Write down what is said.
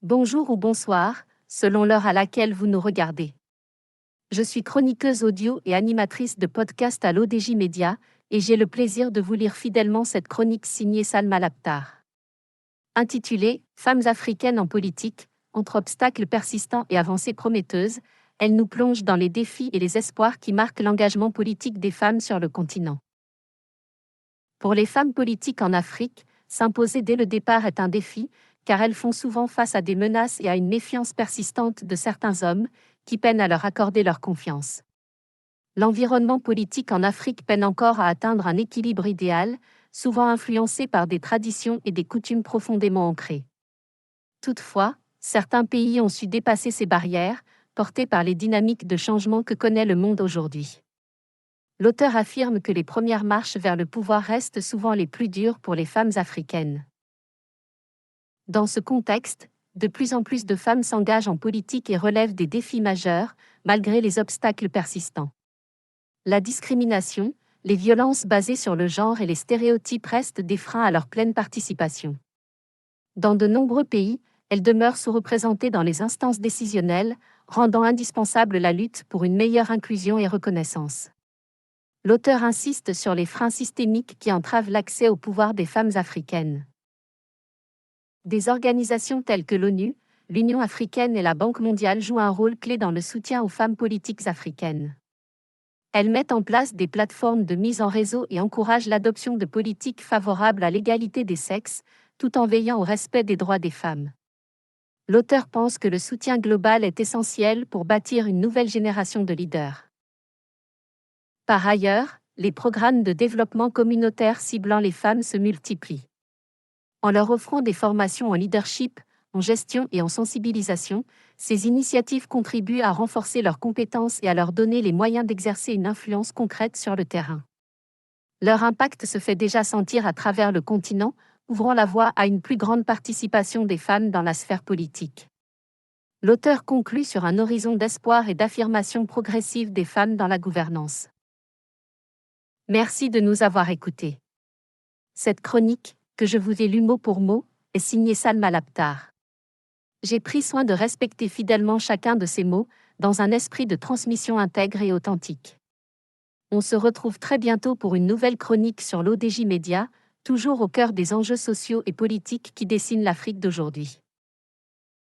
Bonjour ou bonsoir, selon l'heure à laquelle vous nous regardez. Je suis chroniqueuse audio et animatrice de podcast à l'ODJ Média, et j'ai le plaisir de vous lire fidèlement cette chronique signée Salma Labtar. Intitulée « Femmes africaines en politique, entre obstacles persistants et avancées prometteuses », elle nous plonge dans les défis et les espoirs qui marquent l'engagement politique des femmes sur le continent. Pour les femmes politiques en Afrique, s'imposer dès le départ est un défi, car elles font souvent face à des menaces et à une méfiance persistante de certains hommes, qui peinent à leur accorder leur confiance. L'environnement politique en Afrique peine encore à atteindre un équilibre idéal, souvent influencé par des traditions et des coutumes profondément ancrées. Toutefois, certains pays ont su dépasser ces barrières, portés par les dynamiques de changement que connaît le monde aujourd'hui. L'auteur affirme que les premières marches vers le pouvoir restent souvent les plus dures pour les femmes africaines. Dans ce contexte, de plus en plus de femmes s'engagent en politique et relèvent des défis majeurs, malgré les obstacles persistants. La discrimination, les violences basées sur le genre et les stéréotypes restent des freins à leur pleine participation. Dans de nombreux pays, elles demeurent sous-représentées dans les instances décisionnelles, rendant indispensable la lutte pour une meilleure inclusion et reconnaissance. L'auteur insiste sur les freins systémiques qui entravent l'accès au pouvoir des femmes africaines. Des organisations telles que l'ONU, l'Union africaine et la Banque mondiale jouent un rôle clé dans le soutien aux femmes politiques africaines. Elles mettent en place des plateformes de mise en réseau et encouragent l'adoption de politiques favorables à l'égalité des sexes, tout en veillant au respect des droits des femmes. L'auteur pense que le soutien global est essentiel pour bâtir une nouvelle génération de leaders. Par ailleurs, les programmes de développement communautaire ciblant les femmes se multiplient. En leur offrant des formations en leadership, en gestion et en sensibilisation, ces initiatives contribuent à renforcer leurs compétences et à leur donner les moyens d'exercer une influence concrète sur le terrain. Leur impact se fait déjà sentir à travers le continent, ouvrant la voie à une plus grande participation des femmes dans la sphère politique. L'auteur conclut sur un horizon d'espoir et d'affirmation progressive des femmes dans la gouvernance. Merci de nous avoir écoutés. Cette chronique, que je vous ai lue mot pour mot, est signée Salma Labtar. J'ai pris soin de respecter fidèlement chacun de ces mots, dans un esprit de transmission intègre et authentique. On se retrouve très bientôt pour une nouvelle chronique sur l'ODJ Média, toujours au cœur des enjeux sociaux et politiques qui dessinent l'Afrique d'aujourd'hui.